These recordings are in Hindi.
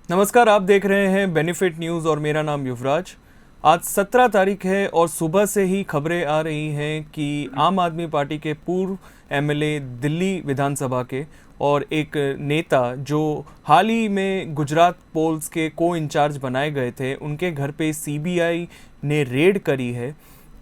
नमस्कार, आप देख रहे हैं बेनिफिट न्यूज़ और मेरा नाम युवराज। आज 17 तारीख है और सुबह से ही खबरें आ रही हैं कि आम आदमी पार्टी के पूर्व एमएलए दिल्ली विधानसभा के और एक नेता जो हाल ही में गुजरात पोल्स के को इंचार्ज बनाए गए थे, उनके घर पे सीबीआई ने रेड करी है।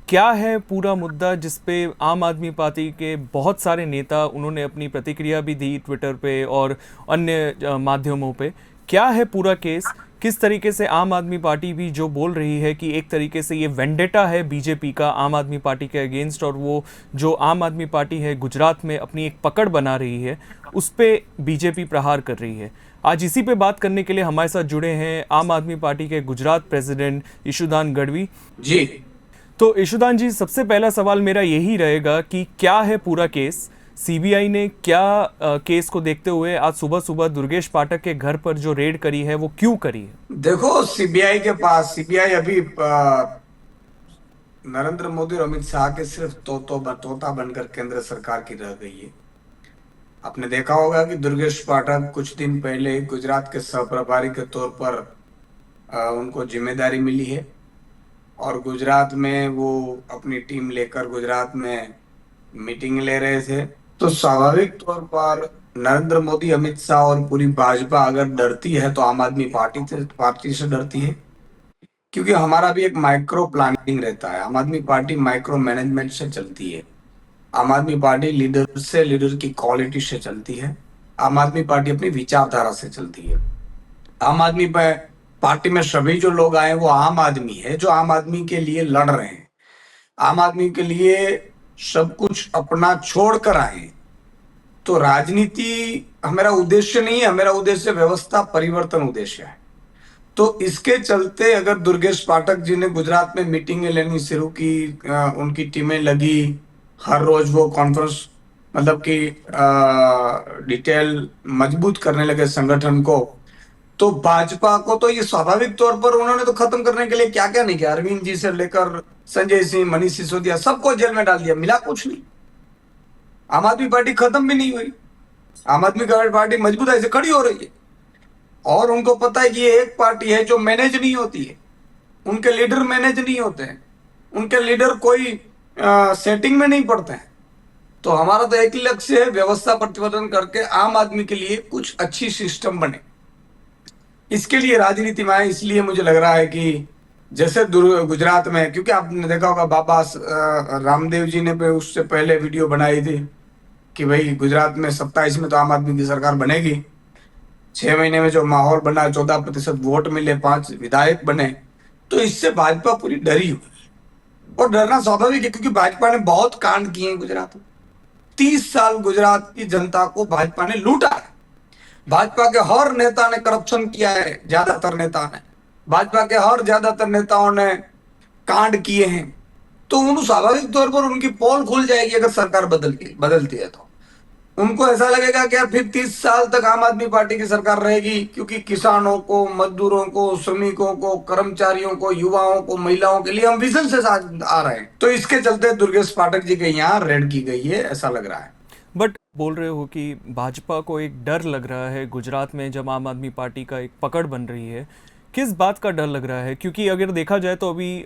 क्या है पूरा मुद्दा, जिस पे आम आदमी पार्टी के बहुत सारे नेता उन्होंने अपनी प्रतिक्रिया भी दी ट्विटर पे और अन्य माध्यमों पे। क्या है पूरा केस, किस तरीके से आम आदमी पार्टी भी जो बोल रही है कि एक तरीके से ये वेंडेटा है बीजेपी का आम आदमी पार्टी के अगेंस्ट, और वो जो आम आदमी पार्टी है गुजरात में अपनी एक पकड़ बना रही है, उस पे बीजेपी प्रहार कर रही है। आज इसी पे बात करने के लिए हमारे साथ जुड़े हैं आम आदमी पार्टी के गुजरात प्रेसिडेंट ईशुदान गढ़वी जी। तो ईशुदान जी, सबसे पहला सवाल मेरा यही रहेगा कि क्या है पूरा केस, सीबीआई ने क्या केस को देखते हुए आज सुबह सुबह दुर्गेश पाठक के घर पर जो रेड करी है वो क्यों करी है? देखो, सीबीआई के पास सीबीआई अभी नरेंद्र मोदी और अमित शाह के सिर्फ तोता बनकर केंद्र सरकार की रह गई है। आपने देखा होगा कि दुर्गेश पाठक कुछ दिन पहले गुजरात के सहप्रभारी के तौर पर उनको जिम्मेदारी मिली है और गुजरात में वो अपनी टीम लेकर गुजरात में मीटिंग ले रहे थे। तो स्वाभाविक तौर पर नरेंद्र मोदी, अमित शाह और पूरी भाजपा अगर डरती है तो आम आदमी पार्टी से डरती है, क्योंकि हमारा भी एक माइक्रो प्लानिंग रहता है। आम आदमी पार्टी माइक्रो मैनेजमेंट से चलती है। आम आदमी पार्टी लीडर की क्वालिटी से चलती है। आम आदमी पार्टी अपनी विचारधारा से चलती है। आम आदमी पार्टी में सभी जो लोग आए वो आम आदमी है, जो आम आदमी के लिए लड़ रहे हैं, आम आदमी के लिए सब कुछ अपना छोड़कर आए। तो राजनीति हमारा उद्देश्य नहीं है, हमारा उद्देश्य व्यवस्था परिवर्तन उद्देश्य है। तो इसके चलते अगर दुर्गेश पाठक जी ने गुजरात में मीटिंगें लेनी शुरू की, उनकी टीमें लगी, हर रोज वो कॉन्फ्रेंस मतलब कि डिटेल मजबूत करने लगे संगठन को, तो भाजपा को तो ये स्वाभाविक तौर पर उन्होंने तो खत्म करने के लिए क्या क्या नहीं किया। अरविंद जी से लेकर संजय सिंह, मनीष सिसोदिया, सबको जेल में डाल दिया, मिला कुछ नहीं। आम आदमी पार्टी खत्म भी नहीं हुई, आम आदमी पार्टी मजबूत ऐसे खड़ी हो रही है। और उनको पता है कि ये एक पार्टी है जो मैनेज नहीं होती है, उनके लीडर मैनेज नहीं होते हैं, उनके लीडर कोई सेटिंग में नहीं पड़ते हैं। तो हमारा तो एक ही लक्ष्य है, व्यवस्था परिवर्तन करके आम आदमी के लिए कुछ अच्छी सिस्टम बने। इसके लिए राजनीति में आए। इसलिए मुझे लग रहा है कि जैसे गुजरात में, क्योंकि आपने देखा होगा बाबा रामदेव जी ने उससे पहले वीडियो बनाई थी कि भाई गुजरात में 27 में तो आम आदमी की सरकार बनेगी। 6 महीने में जो माहौल बना, 14% वोट मिले, 5 विधायक बने, तो इससे भाजपा पूरी डरी हुई। और डरना स्वाभाविक है, क्योंकि भाजपा ने बहुत कांड किए हैं गुजरात में। 30 साल गुजरात की जनता को भाजपा ने लूटा है। भाजपा के हर नेता ने करप्शन किया है, ज्यादातर नेता ने, भाजपा के हर ज्यादातर नेताओं ने कांड किए हैं। तो उन स्वाभाविक तौर पर उनकी पोल खुल जाएगी अगर सरकार बदलती है। तो उनको ऐसा लगेगा कि यार फिर 30 साल तक आम आदमी पार्टी की सरकार रहेगी, क्योंकि किसानों को, मजदूरों को, श्रमिकों को, कर्मचारियों को, युवाओं को, महिलाओं के लिए हम विजन से आ रहे हैं। तो इसके चलते दुर्गेश पाठक जी के यहाँ रेड की गई है, ऐसा लग रहा है। बट बोल रहे हो कि भाजपा को एक डर लग रहा है गुजरात में जब आम आदमी पार्टी का एक पकड़ बन रही है। किस बात का डर लग रहा है? क्योंकि अगर देखा जाए तो अभी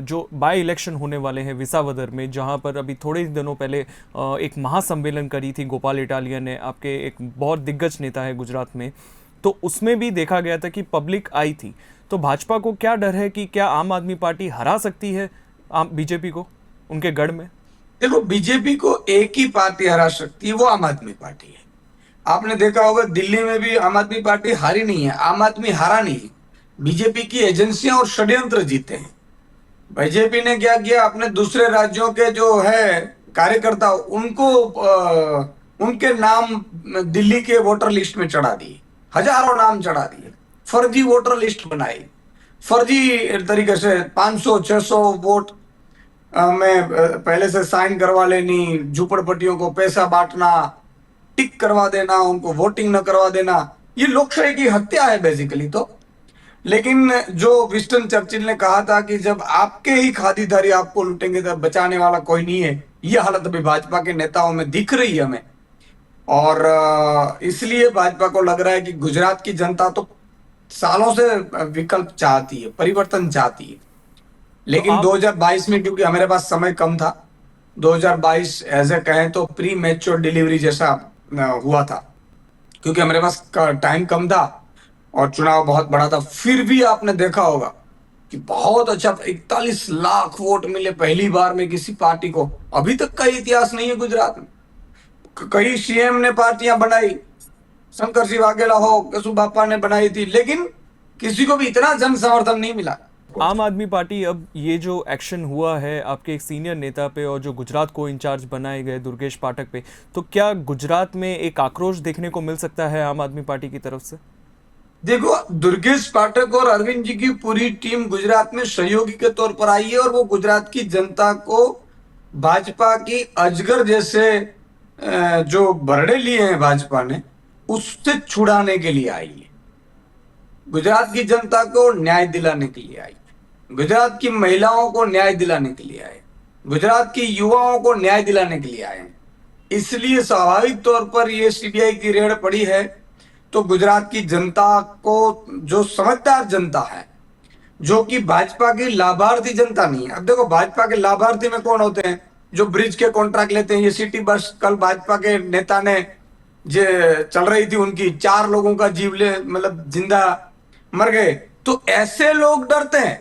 जो बाई इलेक्शन होने वाले हैं विसावदर में, जहां पर अभी थोड़े ही दिनों पहले एक महासम्मेलन करी थी गोपाल इटालिया ने, आपके एक बहुत दिग्गज नेता है गुजरात में, तो उसमें भी देखा गया था कि पब्लिक आई थी। तो भाजपा को क्या डर है कि क्या आम आदमी पार्टी हरा सकती है बीजेपी को उनके गढ़ में? देखो, बीजेपी को एक ही पार्टी हरा सकती है, वो आम आदमी पार्टी है। आपने देखा होगा दिल्ली में भी आम आदमी पार्टी हारी नहीं है, आम आदमी हारा नहीं है। बीजेपी की एजेंसियां और षड्यंत्र जीते हैं। बीजेपी ने क्या किया, अपने दूसरे राज्यों के जो है कार्यकर्ता उनको उनके नाम दिल्ली के वोटर लिस्ट में चढ़ा दिए, हजारों नाम चढ़ा दिए, फर्जी वोटर लिस्ट बनाई, फर्जी तरीके से 500-600 वोट में पहले से साइन करवा लेनी, झूपड़पट्टियों को पैसा बांटना, टिक करवा देना, उनको वोटिंग न करवा देना। ये लोकशाही की हत्या है बेसिकली। तो लेकिन जो विंस्टन चर्चिल ने कहा था कि जब आपके ही खादीधारी आपको लूटेंगे तब बचाने वाला कोई नहीं है, यह हालत अभी भाजपा के नेताओं में दिख रही है हमें। और इसलिए भाजपा को लग रहा है कि गुजरात की जनता तो सालों से विकल्प चाहती है, परिवर्तन चाहती है। तो लेकिन आप 2022 में क्योंकि हमारे पास समय कम था, 2022 ऐसे कहें तो प्री मैच्योर डिलीवरी जैसा हुआ था, क्योंकि हमारे पास टाइम कम था और चुनाव बहुत बड़ा था। फिर भी आपने देखा होगा कि बहुत अच्छा 41 लाख वोट मिले पहली बार में किसी पार्टी को। अभी तक का इतिहास नहीं है गुजरात में। कई सीएम ने पार्टियां बनाई, शंकर सिंह वाघेला हो, केशु बापा ने बनाई थी, लेकिन किसी को भी इतना जन समर्थन नहीं मिला। आम आदमी पार्टी अब ये जो एक्शन हुआ है आपके एक सीनियर नेता पे और जो गुजरात को इंचार्ज बनाए गए दुर्गेश पाठक पे, तो क्या गुजरात में एक आक्रोश देखने को मिल सकता है आम आदमी पार्टी की तरफ से? देखो, दुर्गेश पाठक और अरविंद जी की पूरी टीम गुजरात में सहयोगी के तौर पर आई है और वो गुजरात की जनता को भाजपा की अजगर जैसे जो बरड़े लिए हैं भाजपा ने, उससे छुड़ाने के लिए आई है। गुजरात की जनता को न्याय दिलाने के लिए आई है। गुजरात की महिलाओं को न्याय दिलाने के लिए आए, गुजरात की युवाओं को न्याय दिलाने के लिए आए हैं। इसलिए स्वाभाविक तौर पर ये सीबीआई की रेड पड़ी है। तो गुजरात की जनता को, जो समझदार जनता है, जो कि भाजपा की लाभार्थी जनता नहीं है। अब देखो, भाजपा के लाभार्थी में कौन होते हैं? जो ब्रिज के कॉन्ट्रैक्ट लेते हैं। ये सिटी बस कल भाजपा के नेता ने जो चल रही थी, उनकी 4 लोगों का जीव ले, मतलब जिंदा मर गए। तो ऐसे लोग डरते हैं,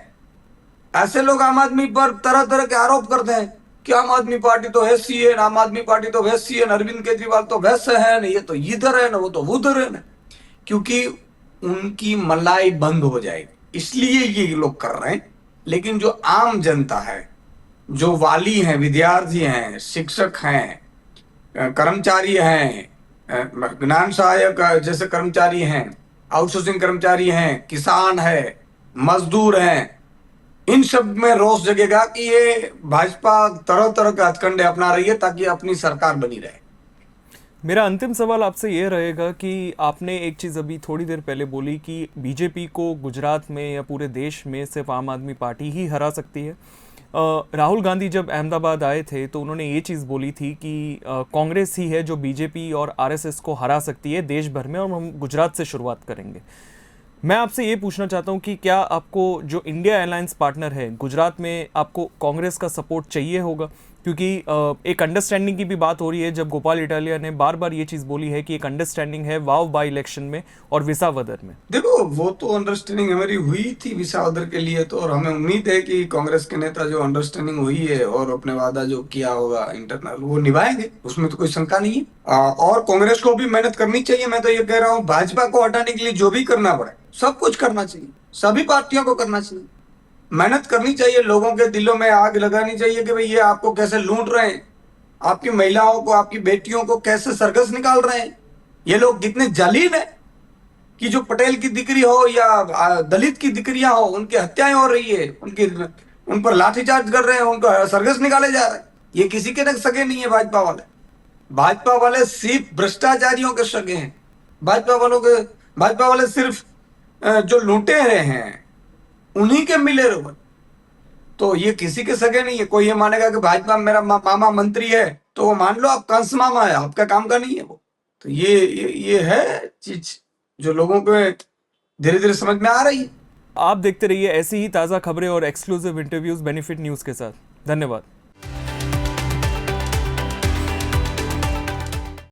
ऐसे लोग आम आदमी पर तरह तरह के आरोप करते हैं कि आम आदमी पार्टी तो ऐसी है, आम आदमी पार्टी तो वैसी है, अरविंद केजरीवाल तो वैसे है ना, ये तो इधर है ना, वो तो उधर है ना। क्योंकि उनकी मलाई बंद हो जाएगी, इसलिए ये लोग कर रहे हैं। लेकिन जो आम जनता है, जो वाली हैं, विद्यार्थी हैं, शिक्षक हैं, कर्मचारी हैं, ज्ञान सहायक जैसे कर्मचारी हैं, आउटसोर्सिंग कर्मचारी हैं, किसान है, मजदूर हैं, इन सब में रोष जगेगा कि ये भाजपा तरह तरह के हथकंडे अपना रही है ताकि अपनी सरकार बनी रहे। मेरा अंतिम सवाल आपसे ये रहेगा कि आपने एक चीज़ अभी थोड़ी देर पहले बोली कि बीजेपी को गुजरात में या पूरे देश में सिर्फ आम आदमी पार्टी ही हरा सकती है। राहुल गांधी जब अहमदाबाद आए थे तो उन्होंने ये चीज़ बोली थी कि कांग्रेस ही है जो बीजेपी और आरएसएस को हरा सकती है देश भर में, और हम गुजरात से शुरुआत करेंगे। मैं आपसे ये पूछना चाहता हूँ कि क्या आपको जो इंडिया अलायंस पार्टनर है गुजरात में, आपको कांग्रेस का सपोर्ट चाहिए होगा? क्योंकि एक अंडरस्टैंडिंग की भी बात हो रही है, जब गोपाल इटालिया ने बार बार ये चीज़ बोली है कि एक अंडरस्टैंडिंग है वाव बाई इलेक्शन में और विसावदर में। देखो, वो तो अंडरस्टैंडिंग हमारी हुई थी विसावदर के लिए तो, और हमें उम्मीद है कि कांग्रेस के नेता जो अंडरस्टैंडिंग हुई है और अपने वादा जो किया होगा इंटरनल, वो निभाएंगे, उसमें तो कोई शंका नहीं है। और कांग्रेस को भी मेहनत करनी चाहिए। मैं तो ये कह रहा हूँ, भाजपा को हटाने के लिए जो भी करना पड़े सब कुछ करना चाहिए, सभी पार्टियों को करना चाहिए, मेहनत करनी चाहिए, लोगों के दिलों में आग लगानी चाहिए कि भाई ये आपको कैसे लूट रहे हैं, आपकी महिलाओं को, आपकी बेटियों को कैसे सरगस निकाल रहे हैं, ये लोग कितने जालिम है कि जो पटेल की दिक्री हो या दलित की दिक्रियां हो, उनकी हत्याएं हो रही है, उन पर लाठीचार्ज कर रहे हैं, उनको सरगस निकाले जा रहे हैं। ये किसी के न सगे नहीं है भाजपा वाले। भाजपा वाले सिर्फ भ्रष्टाचारियों के सगे हैं। भाजपा वाले सिर्फ जो लूटे रहे हैं उन्हीं के मिले रोबन। तो ये किसी के सगे नहीं है। कोई ये मानेगा कि भाजपा मेरा मामा मंत्री है, तो वो मान लो आप कंस मामा है, आपका काम का नहीं है वो। तो ये है चीज जो लोगों को धीरे धीरे समझ में आ रही है। आप देखते रहिए ऐसी ही ताज़ा खबरें और एक्सक्लूसिव इंटरव्यूज बेनिफिट न्यूज़ के साथ। धन्यवाद।